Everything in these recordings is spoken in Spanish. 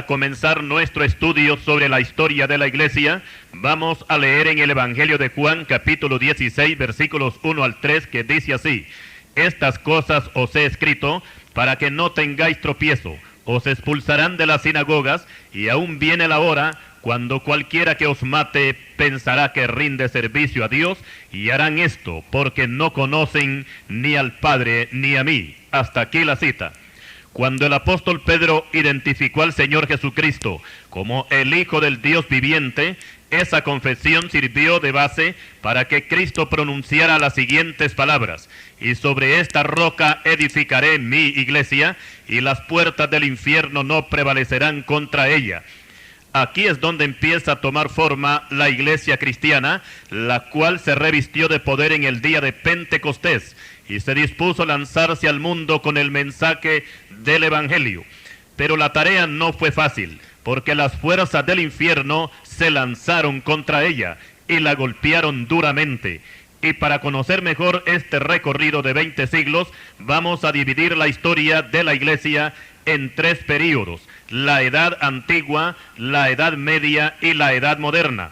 Para comenzar nuestro estudio sobre la historia de la Iglesia, vamos a leer en el Evangelio de Juan, capítulo 16, versículos 1 al 3, que dice así: Estas cosas os he escrito para que no tengáis tropiezo. Os expulsarán de las sinagogas, y aún viene la hora cuando cualquiera que os mate pensará que rinde servicio a Dios, y harán esto porque no conocen ni al Padre ni a mí. Hasta aquí la cita. Cuando el apóstol Pedro identificó al Señor Jesucristo como el Hijo del Dios viviente, esa confesión sirvió de base para que Cristo pronunciara las siguientes palabras: y sobre esta roca edificaré mi iglesia, y las puertas del infierno no prevalecerán contra ella. Aquí es donde empieza a tomar forma la iglesia cristiana, la cual se revistió de poder en el día de Pentecostés y se dispuso a lanzarse al mundo con el mensaje del Evangelio. Pero la tarea no fue fácil, porque las fuerzas del infierno se lanzaron contra ella y la golpearon duramente. Y para conocer mejor este recorrido de 20 siglos, vamos a dividir la historia de la iglesia en 3 períodos: la Edad Antigua, la Edad Media y la Edad Moderna.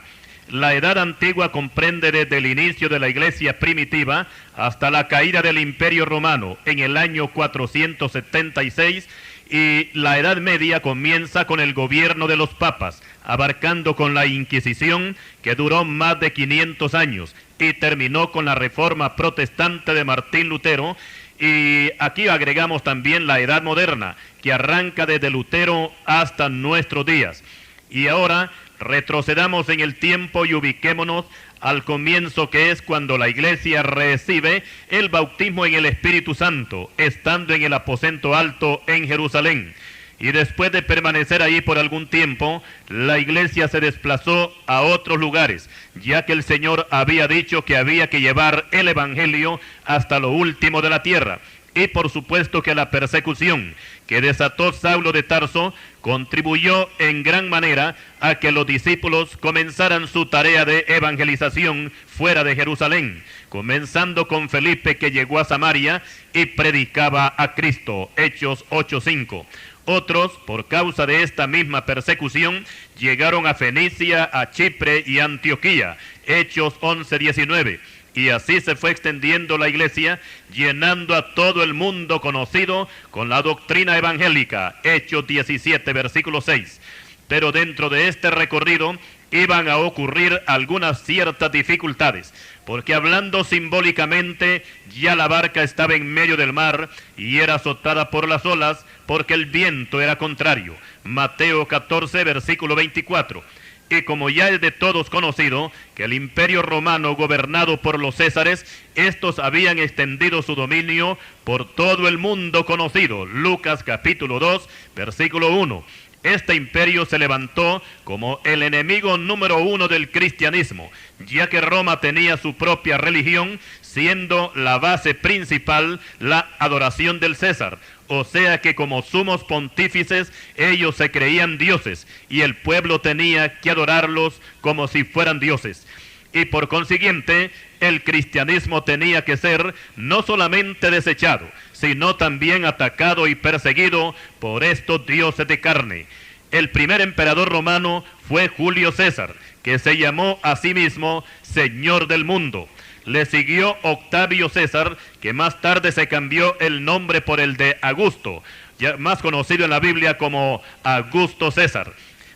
La Edad Antigua comprende desde el inicio de la iglesia primitiva hasta la caída del Imperio Romano en el año 476, y la Edad Media comienza con el gobierno de los papas, abarcando con la Inquisición, que duró más de 500 años, y terminó con la Reforma Protestante de Martín Lutero. Y aquí agregamos también la Edad Moderna, que arranca desde Lutero hasta nuestros días. Y ahora retrocedamos en el tiempo y ubiquémonos al comienzo, que es cuando la iglesia recibe el bautismo en el Espíritu Santo, estando en el aposento alto en Jerusalén. Y después de permanecer ahí por algún tiempo, la iglesia se desplazó a otros lugares, ya que el Señor había dicho que había que llevar el Evangelio hasta lo último de la tierra. Y por supuesto que la persecución que desató Saulo de Tarso contribuyó en gran manera a que los discípulos comenzaran su tarea de evangelización fuera de Jerusalén, comenzando con Felipe, que llegó a Samaria y predicaba a Cristo, Hechos 8:5. Otros, por causa de esta misma persecución, llegaron a Fenicia, a Chipre y a Antioquía, Hechos 11:19. Y así se fue extendiendo la iglesia, llenando a todo el mundo conocido con la doctrina evangélica, Hechos 17, versículo 6. Pero dentro de este recorrido iban a ocurrir algunas ciertas dificultades, porque hablando simbólicamente, ya la barca estaba en medio del mar y era azotada por las olas, porque el viento era contrario. Mateo 14, versículo 24. Y como ya es de todos conocido que el Imperio Romano, gobernado por los Césares, estos habían extendido su dominio por todo el mundo conocido. Lucas capítulo 2, versículo 1. Este imperio se levantó como el enemigo número 1 del cristianismo, ya que Roma tenía su propia religión, siendo la base principal la adoración del César. O sea que como sumos pontífices ellos se creían dioses y el pueblo tenía que adorarlos como si fueran dioses. Y por consiguiente el cristianismo tenía que ser no solamente desechado, sino también atacado y perseguido por estos dioses de carne. El primer emperador romano fue Julio César, que se llamó a sí mismo Señor del mundo. Le siguió Octavio César, que más tarde se cambió el nombre por el de Augusto, ya más conocido en la Biblia como Augusto César.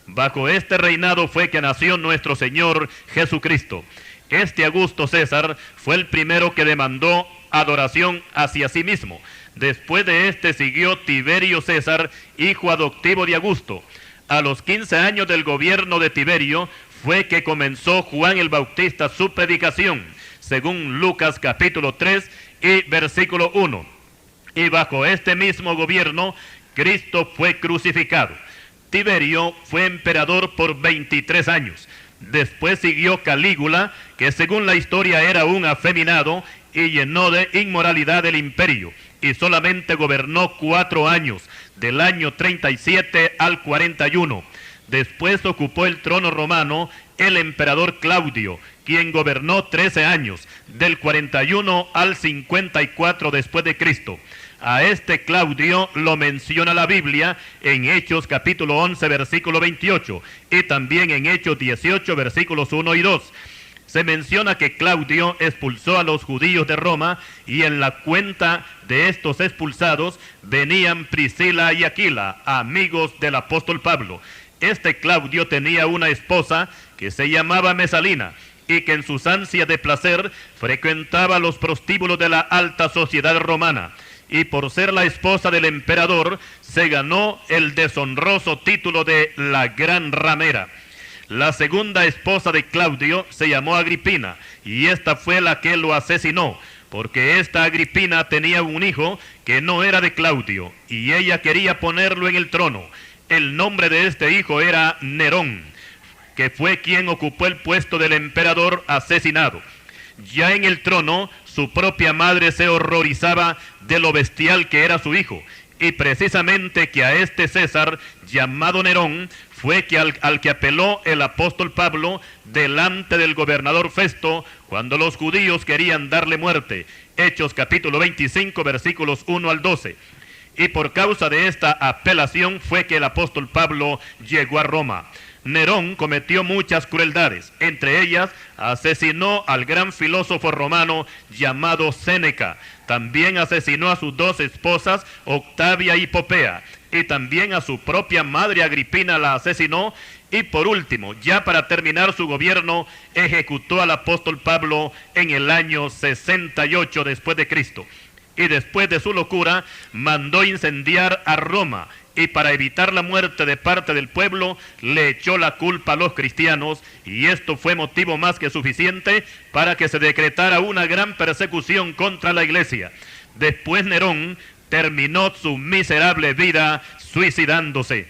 Bajo este reinado fue que nació nuestro Señor Jesucristo. Este Augusto César fue el primero que demandó adoración hacia sí mismo. Después de este siguió Tiberio César, hijo adoptivo de Augusto. A los 15 años del gobierno de Tiberio fue que comenzó Juan el Bautista su predicación, según Lucas capítulo 3 y versículo 1. Y bajo este mismo gobierno, Cristo fue crucificado. Tiberio fue emperador por 23 años. Después siguió Calígula, que según la historia era un afeminado y llenó de inmoralidad el imperio, y solamente gobernó 4 años, del año 37 al 41. Después ocupó el trono romano el emperador Claudio, quien gobernó 13 años, del 41 al 54 después de Cristo. A este Claudio lo menciona la Biblia en Hechos capítulo 11 versículo 28 y también en Hechos 18 versículos 1 y 2. Se menciona que Claudio expulsó a los judíos de Roma y en la cuenta de estos expulsados venían Priscila y Aquila, amigos del apóstol Pablo. Este Claudio tenía una esposa que se llamaba Mesalina y que en sus ansias de placer frecuentaba los prostíbulos de la alta sociedad romana. Y por ser la esposa del emperador, se ganó el deshonroso título de la gran ramera. La segunda esposa de Claudio se llamó Agripina, y esta fue la que lo asesinó, porque esta Agripina tenía un hijo que no era de Claudio, y ella quería ponerlo en el trono. El nombre de este hijo era Nerón, que fue quien ocupó el puesto del emperador asesinado. Ya en el trono, su propia madre se horrorizaba de lo bestial que era su hijo, y precisamente que a este César, llamado Nerón, fue que al que apeló el apóstol Pablo delante del gobernador Festo, cuando los judíos querían darle muerte. Hechos capítulo 25, versículos 1 al 12. Y por causa de esta apelación fue que el apóstol Pablo llegó a Roma. Nerón cometió muchas crueldades, entre ellas asesinó al gran filósofo romano llamado Séneca, también asesinó a sus dos esposas, Octavia y Popea, y también a su propia madre Agripina la asesinó, y por último, ya para terminar su gobierno, ejecutó al apóstol Pablo en el año 68 después de Cristo. Y después de su locura, mandó incendiar a Roma, y para evitar la muerte de parte del pueblo, le echó la culpa a los cristianos, y esto fue motivo más que suficiente para que se decretara una gran persecución contra la iglesia. Después Nerón terminó su miserable vida suicidándose.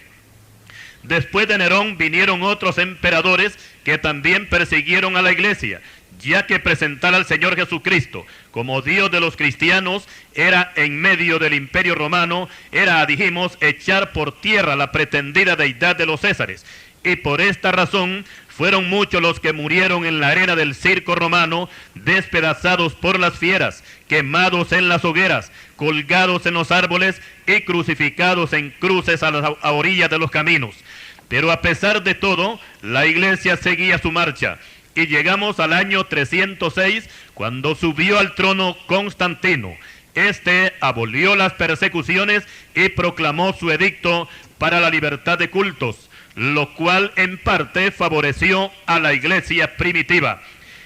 Después de Nerón vinieron otros emperadores que también persiguieron a la iglesia, ya que presentar al Señor Jesucristo como Dios de los cristianos era en medio del imperio romano, era, dijimos, echar por tierra la pretendida deidad de los Césares. Y por esta razón fueron muchos los que murieron en la arena del circo romano, despedazados por las fieras, quemados en las hogueras, colgados en los árboles y crucificados en cruces a orillas de los caminos. Pero a pesar de todo, la iglesia seguía su marcha. Y llegamos al año 306, cuando subió al trono Constantino. Este abolió las persecuciones y proclamó su edicto para la libertad de cultos, lo cual en parte favoreció a la iglesia primitiva.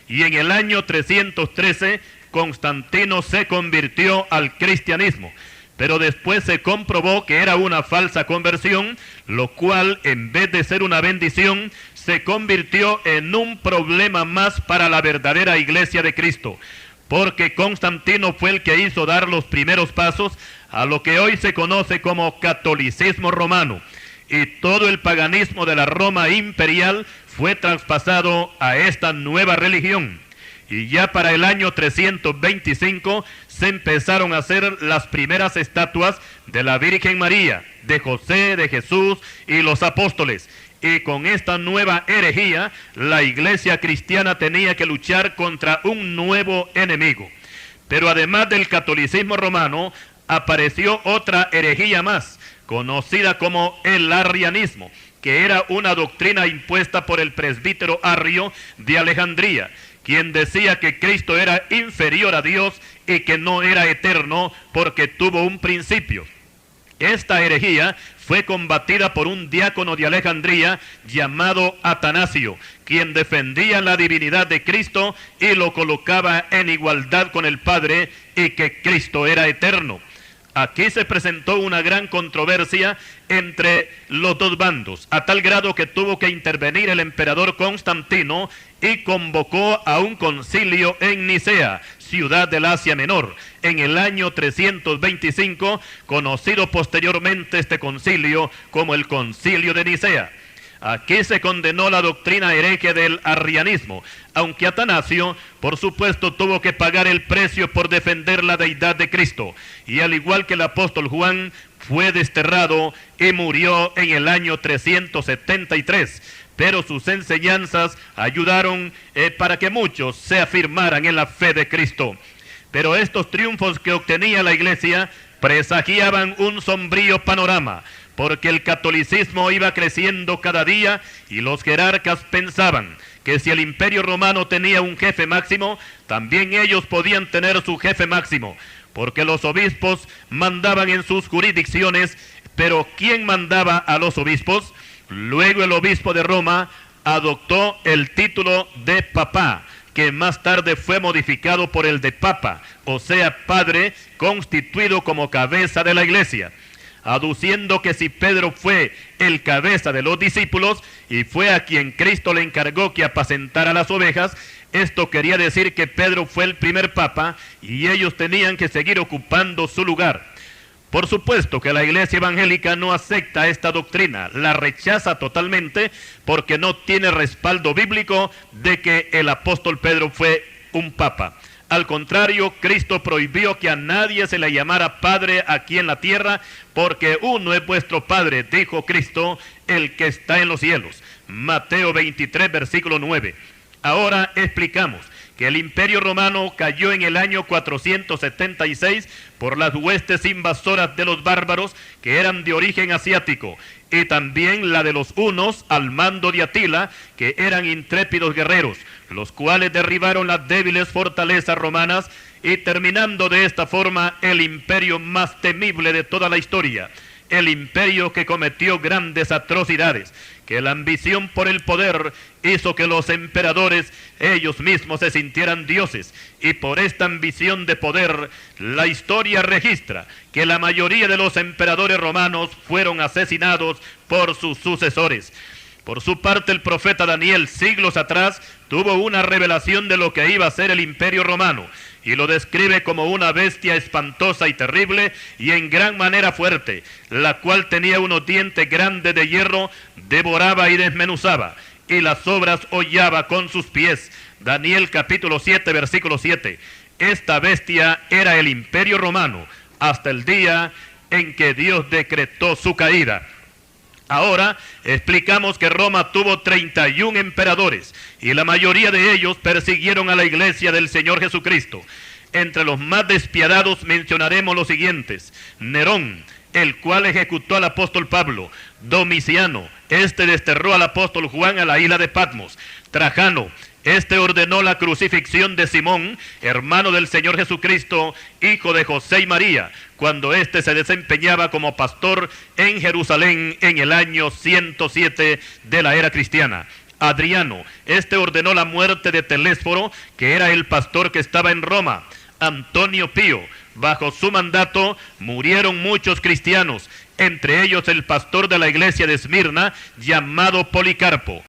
Y en el año 313, Constantino se convirtió al cristianismo, pero después se comprobó que era una falsa conversión, lo cual en vez de ser una bendición, se convirtió en un problema más para la verdadera iglesia de Cristo, porque Constantino fue el que hizo dar los primeros pasos a lo que hoy se conoce como catolicismo romano, y todo el paganismo de la Roma imperial fue traspasado a esta nueva religión. Y ya para el año 325 se empezaron a hacer las primeras estatuas de la Virgen María, de José, de Jesús y los apóstoles. Y con esta nueva herejía, la iglesia cristiana tenía que luchar contra un nuevo enemigo. Pero además del catolicismo romano, apareció otra herejía más, conocida como el arrianismo, que era una doctrina impuesta por el presbítero Arrio de Alejandría, quien decía que Cristo era inferior a Dios y que no era eterno porque tuvo un principio. Esta herejía fue combatida por un diácono de Alejandría llamado Atanasio, quien defendía la divinidad de Cristo y lo colocaba en igualdad con el Padre y que Cristo era eterno. Aquí se presentó una gran controversia entre los dos bandos, a tal grado que tuvo que intervenir el emperador Constantino y convocó a un concilio en Nicea, ciudad del Asia Menor, en el año 325, conocido posteriormente este concilio como el Concilio de Nicea. Aquí se condenó la doctrina hereje del arrianismo, aunque Atanasio, por supuesto, tuvo que pagar el precio por defender la deidad de Cristo, y al igual que el apóstol Juan, fue desterrado y murió en el año 373, pero sus enseñanzas ayudaron para que muchos se afirmaran en la fe de Cristo. Pero estos triunfos que obtenía la iglesia presagiaban un sombrío panorama, porque el catolicismo iba creciendo cada día y los jerarcas pensaban que si el Imperio Romano tenía un jefe máximo, también ellos podían tener su jefe máximo, porque los obispos mandaban en sus jurisdicciones. Pero ¿quién mandaba a los obispos? Luego el obispo de Roma adoptó el título de papá, que más tarde fue modificado por el de papa, o sea, padre, constituido como cabeza de la iglesia, aduciendo que si Pedro fue el cabeza de los discípulos y fue a quien Cristo le encargó que apacentara las ovejas, esto quería decir que Pedro fue el primer papa y ellos tenían que seguir ocupando su lugar. Por supuesto que la iglesia evangélica no acepta esta doctrina, la rechaza totalmente porque no tiene respaldo bíblico de que el apóstol Pedro fue un papa. Al contrario, Cristo prohibió que a nadie se le llamara Padre aquí en la tierra, porque uno es vuestro Padre, dijo Cristo, el que está en los cielos. Mateo 23, versículo 9. Ahora explicamos que el Imperio Romano cayó en el año 476 por las huestes invasoras de los bárbaros que eran de origen asiático, y también la de los hunos al mando de Atila, que eran intrépidos guerreros, los cuales derribaron las débiles fortalezas romanas, y terminando de esta forma el imperio más temible de toda la historia, el imperio que cometió grandes atrocidades, que la ambición por el poder hizo que los emperadores ellos mismos se sintieran dioses, y por esta ambición de poder la historia registra que la mayoría de los emperadores romanos fueron asesinados por sus sucesores. Por su parte, el profeta Daniel, siglos atrás, tuvo una revelación de lo que iba a ser el Imperio Romano, y lo describe como una bestia espantosa y terrible, y en gran manera fuerte, la cual tenía unos dientes grandes de hierro, devoraba y desmenuzaba, y las obras hollaba con sus pies. Daniel capítulo 7, versículo 7. Esta bestia era el Imperio Romano, hasta el día en que Dios decretó su caída. Ahora explicamos que Roma tuvo 31 emperadores y la mayoría de ellos persiguieron a la iglesia del Señor Jesucristo. Entre los más despiadados mencionaremos los siguientes: Nerón, el cual ejecutó al apóstol Pablo; Domiciano, este desterró al apóstol Juan a la isla de Patmos; Trajano, este ordenó la crucifixión de Simón, hermano del Señor Jesucristo, hijo de José y María, cuando éste se desempeñaba como pastor en Jerusalén en el año 107 de la era cristiana. Adriano, este ordenó la muerte de Telésforo, que era el pastor que estaba en Roma. Antonio Pío, bajo su mandato murieron muchos cristianos, entre ellos el pastor de la iglesia de Esmirna, llamado Policarpo.